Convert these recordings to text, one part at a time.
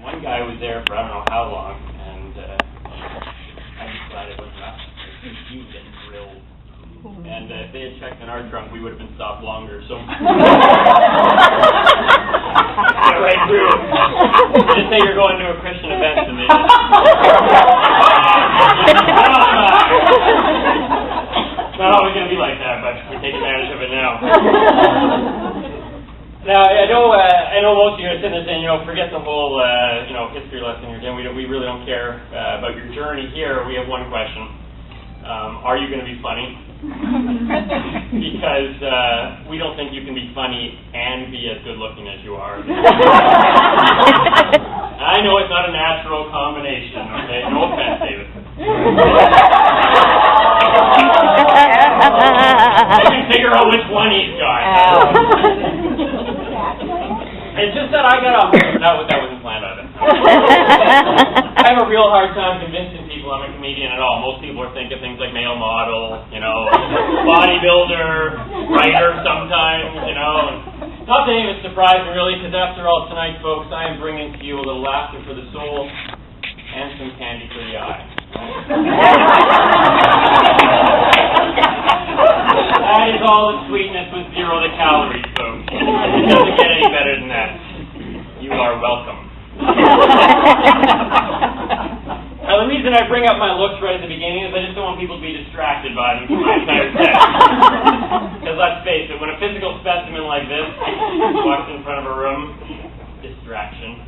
And one guy was there for I don't know how long, and I just glad it wasn't us. He was getting drilled. And if they had checked in our trunk, we would have been stopped longer. So get right through it. Just say you're going to a Christian event, and they just it's not always going to be like that, but we take advantage of it now. Now, I know most of you are sitting there saying, forget the whole, history lesson you're doing. We really don't care about your journey here. We have one question. Are you going to be funny? Because we don't think you can be funny and be as good looking as you are. I know it's not a natural combination, okay? No offense, David. I can figure out which one he's got. It's just that I got off. That wasn't planned either. I have a real hard time convincing people I'm a comedian at all. Most people are thinking things like male model, bodybuilder, writer sometimes, Not that any of it's surprising really, because after all tonight, folks, I am bringing to you a little laughter for the soul and some candy for the eye. That is all the sweetness with zero the calories, folks. It doesn't get any better than that. You are welcome. Now, the reason I bring up my looks right at the beginning is I just don't want people to be distracted by them for my entire set. Because let's face it, when a physical specimen like this walks in front of a room, distraction.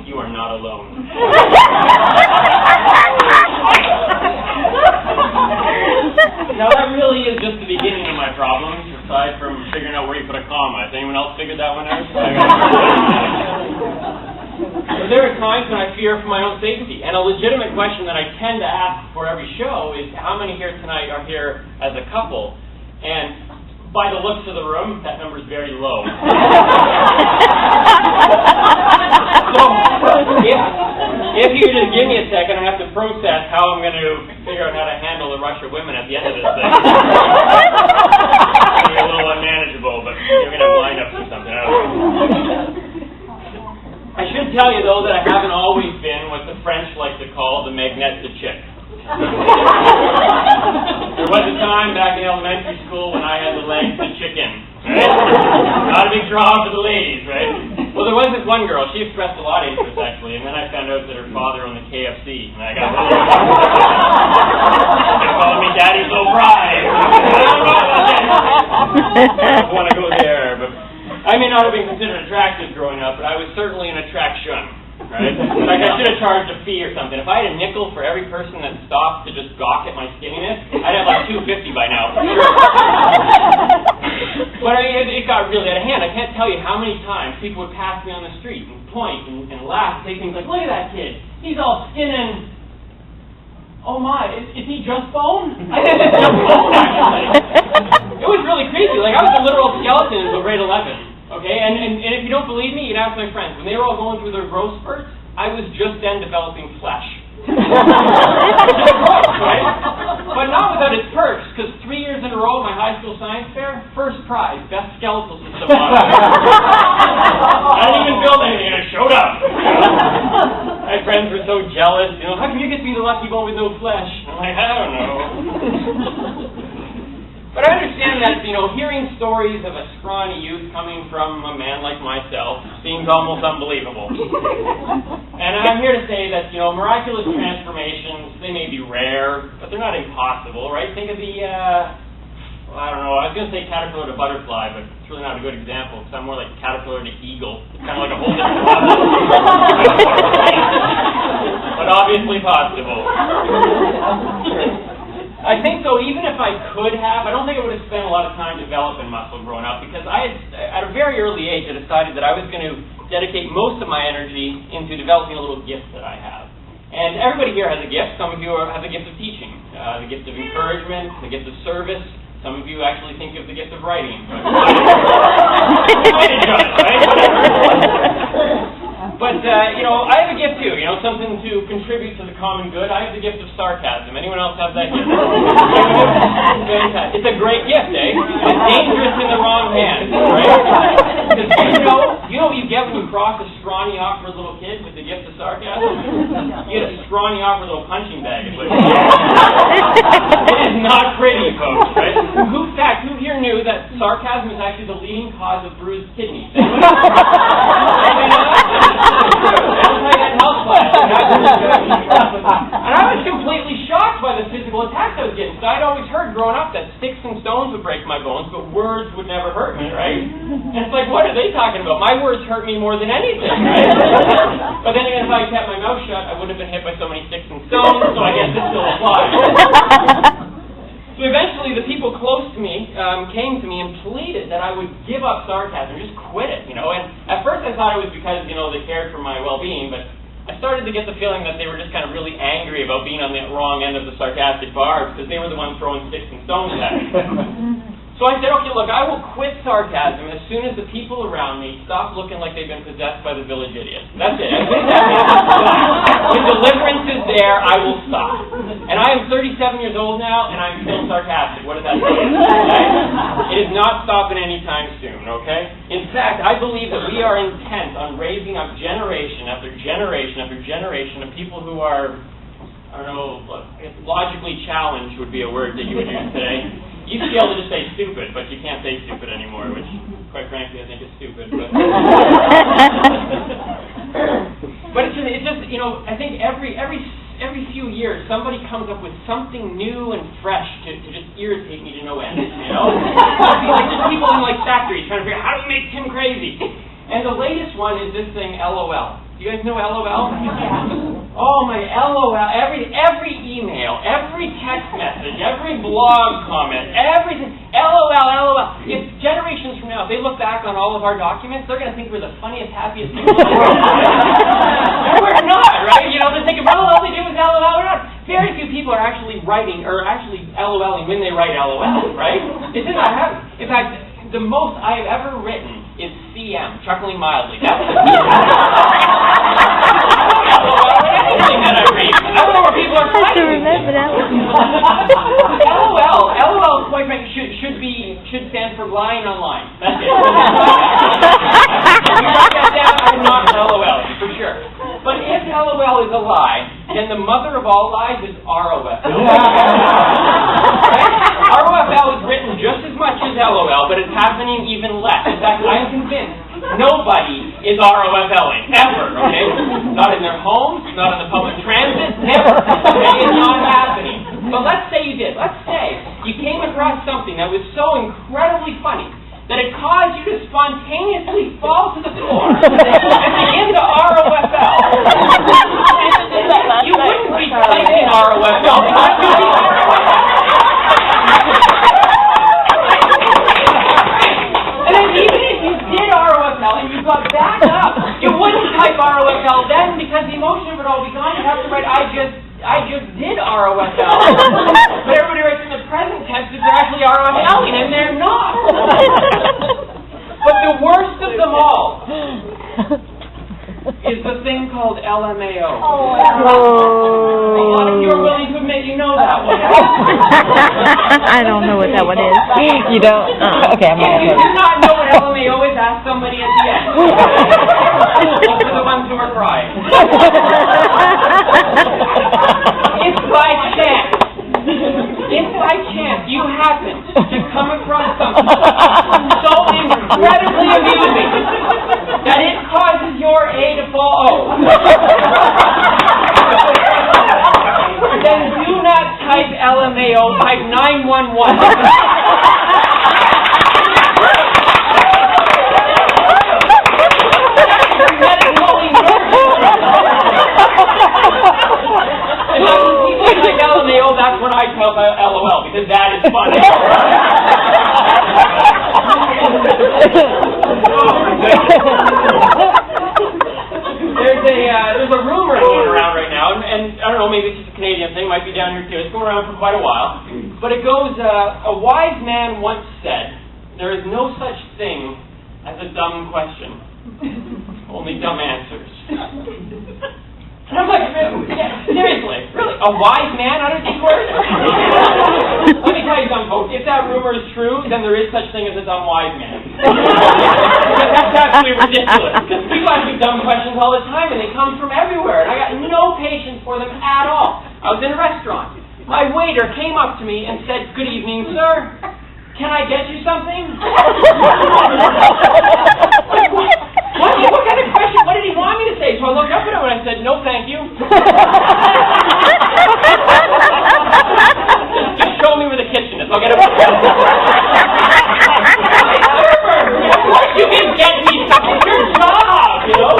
You are not alone. Now that really is just the beginning of my problems, aside from figuring out where you put a comma. Has anyone else figured that one out? But there are times when I fear for my own safety. And a legitimate question that I tend to ask before every show is, how many here tonight are here as a couple? And by the looks of the room, that number is very low. So, if you could just give me a second, I have to process how I'm going to figure out how to handle the rush of women at the end of this thing. It's going to be a little unmanageable, but you're going to have lineups or something. I don't know. I should tell you, though, that I haven't always been what the French like to call the magnet de chick. There was a time back in elementary school when I had the legs to chicken. Right? Not a big draw for the ladies, right? Well, there was this one girl. She expressed a lot of interest, actually, and then I found out that her father owned the KFC, and I got really They called me Daddy's Low Fry. I don't want to go there, but I may not have been considered attractive growing up, but I was certainly an attraction. Right? Like I should have charged a fee or something. If I had a nickel for every person that stopped to just gawk at my skinniness, I'd have like $2.50 by now. For sure. But I mean, it got really out of hand. I can't tell you how many times people would pass me on the street and point and laugh and say things like, "Look at that kid. He's all skin and oh my, is he just bone?" I think it's just bone, actually. It was really creepy. Like I was a literal skeleton until grade 11. Okay, and if you don't believe me, you can ask my friends. When they were all going through their growth spurts, I was just then developing flesh. Right? But not without its perks, because 3 years in a row at my high school science fair, first prize, best skeletal system on it. I didn't even build anything, and it showed up. My friends were so jealous. How come you get to be the lucky one with no flesh? I'm like, I don't know. But I understand that, hearing stories of a scrawny youth coming from a man like myself seems almost unbelievable. And I'm here to say that, miraculous transformations, they may be rare, but they're not impossible, right? Think of the, I don't know, I was going to say caterpillar to butterfly, but it's really not a good example, because I'm more like caterpillar to eagle. It's kind of like a whole different level. But obviously possible. I think, though, even if I could have, I don't think I would have spent a lot of time developing muscle growing up, because at a very early age, I decided that I was going to dedicate most of my energy into developing a little gift that I have. And everybody here has a gift. Some of you have the gift of teaching, the gift of encouragement, the gift of service. Some of you actually think of the gift of writing. But, I have a gift too, something to contribute to the common good. I have the gift of sarcasm. Anyone else have that gift? It's a great gift, eh? It's dangerous in the wrong hands, right? Because you know what you get when you cross a scrawny, awkward little kid with the gift of sarcasm, you get a scrawny, awkward little punching bag. It is not pretty, folks, right? Who here knew that sarcasm is actually the leading cause of bruised kidneys? And I was completely shocked by the physical attacks I was getting. So I'd always heard growing up that sticks and stones would break my bones, but words would never hurt me, right? And it's like, what are they talking about? My words hurt me more than anything, right? But then again, if I kept my mouth shut, I wouldn't have been hit by so many sticks and stones, so I guess it still applies. So eventually the people close to me came to me and pleaded that I would give up sarcasm, just quit it, And at first I thought it was because, they cared for my well-being, but I started to get the feeling that they were just kind of really angry about being on the wrong end of the sarcastic barbs because they were the ones throwing sticks and stones at me. So I said, okay, look, I will quit sarcasm as soon as the people around me stop looking like they've been possessed by the village idiot. That's it. As soon as that happens, when deliverance is there, I will stop. And I am 37 years old now, and I'm still sarcastic. What does that mean? Okay? It is not stopping anytime soon, okay? In fact, I believe that we are intent on raising up generation after generation after generation of people who are, I don't know, logically challenged would be a word that you would use today. You used to be able to just say stupid, but you can't say stupid anymore, which, quite frankly, I think is stupid. But it's just, I think every few years somebody comes up with something new and fresh to just irritate me to no end. Like there's people in factories trying to figure out how do we make Tim crazy. And the latest one is this thing, LOL. You guys know LOL? Oh my LOL! Every email, every text message, every blog comment, everything. LOL. If generations from now, if they look back on all of our documents, they're going to think we're the funniest, happiest people in the world. And we're not, right? They're thinking, well, all they do is LOL. We're not. Very few people are actually writing or actually LOLing when they write LOL, right? It does not happen. In fact, the most I have ever written is CM, chuckling mildly. That's the anything that I read. I don't know where people are finding it. LOL, quite frankly, should stand for lying online. That's it. If you write that down, I'm not LOL, for sure. But if LOL is a lie, then the mother of all lies is ROFL. ROFL is written just as much as LOL, but it's happening even less. In fact, I'm convinced nobody is ROFLing, ever, okay? Not in their homes, not in the public transit, never. Okay? It's not happening. But let's say you did. Let's say you came across something that was so incredibly funny that it caused you to spontaneously fall to the floor and begin to ROFL. You wouldn't be typing ROFL because you'd be and then even if you did ROFL and you got back up, you wouldn't type ROFL then because the emotion of it all would be gone. You'd have to write, I just did ROFL. But everybody writes in the present tense that they're actually ROFLing, and they're not. But the worst of them all is the thing called LMAO. A lot of you are willing to admit you know that one. I don't know what that one is. You don't? Okay, I'm If you do not know what LMAO is, ask somebody at the end. Those are the ones who are crying. If by chance you happen to come across something so incredibly amusing that it causes your A to fall O, then do not type LMAO, type 911. That's when I type LOL, because that is funny. There's a rumor going around right now, and I don't know, maybe it's just a Canadian thing, might be down here too. It's going around for quite a while. But it goes, a wise man once said, there is no such thing as a dumb question, only dumb answers. And I'm like, seriously, really? A wise man uttered these words? Let me tell you something, folks. If that rumor is true, then there is such thing as a dumb wise man. Because That's absolutely ridiculous, because people ask me dumb questions all the time, and they come from everywhere, and I got no patience for them at all. I was in a restaurant. My waiter came up to me and said, "Good evening, sir. Can I get you something?" What kind of question? What did he want me to say? So I looked up at him and I said, "No, thank you." Just show me where the kitchen is. I'll get it. You can get me something. It's your job, you know.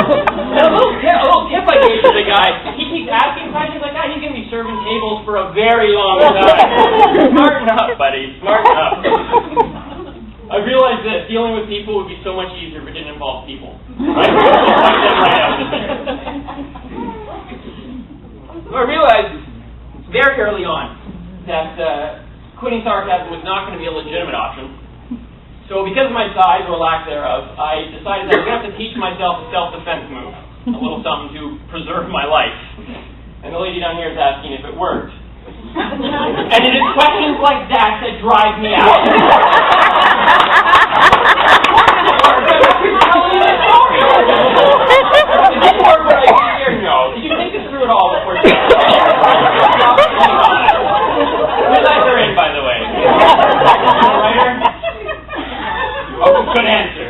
And a little tip I gave to the guy. He keeps asking questions like that. He's going to be serving tables for a very long time. Smarten up, buddy. Smarten up. I realized that dealing with people would be so much easier if it didn't involve people. Right? So I realized very early on that quitting sarcasm was not going to be a legitimate option. So because of my size or lack thereof, I decided that I was going to have to teach myself a self-defense move, a little something to preserve my life. And the lady down here is asking if it worked. And it is questions like that that drive me out. Did this work right here? No. Did you think this through at all before you Whose eyes are in, by the way? Writer? Oh, good answer.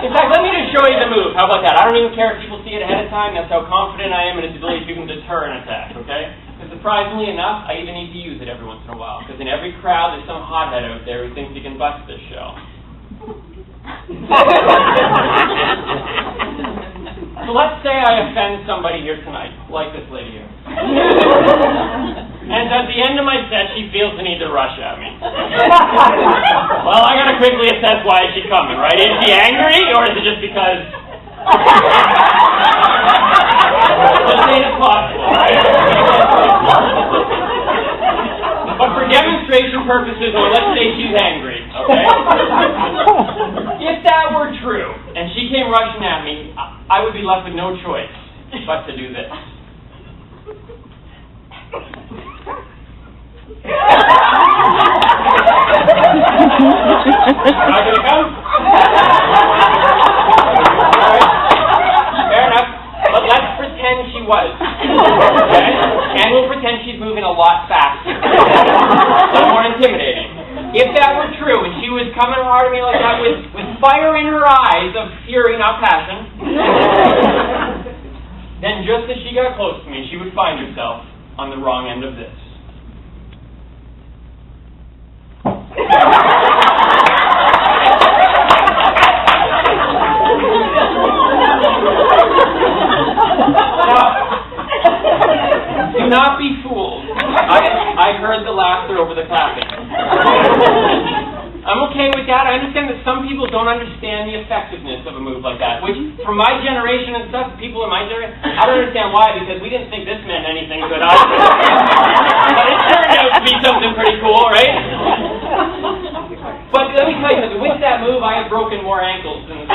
In fact, let me just show you the move. How about that? I don't even care if people see it ahead of time. That's how confident I am in its ability to even deter an attack, okay? Because surprisingly enough, I even need to use it every once in a while. Because in every crowd, there's some hothead out there who thinks he can bust this show. So let's say I offend somebody here tonight, like this lady here. And at the end of my set, she feels the need to rush at me. Well, I gotta quickly assess why is she coming, right? Is she angry, or is it just because... Just ain't it possible, right? But for demonstration purposes, or let's say she's angry, okay? If that were true, and she came rushing at me, I would be left with no choice but to do this. Not gonna come? Alright. Fair enough. But let's pretend she was. Okay? And we'll pretend she's moving a lot faster. So more intimidating. If that were true, and she was coming hard at me like that with fire in her eyes of fury, not passion, then just as she got close to me, she would find herself on the wrong end of this. Do not be fooled. I heard the laughter over the clapping. I'm okay with that. I understand that some people don't understand the effectiveness of a move like that, which, from my generation and stuff, people in my generation, I don't understand why, because we didn't think this meant anything good either. But it turned out to be something pretty cool, right? But let me tell you, with that move, I have broken more ankles than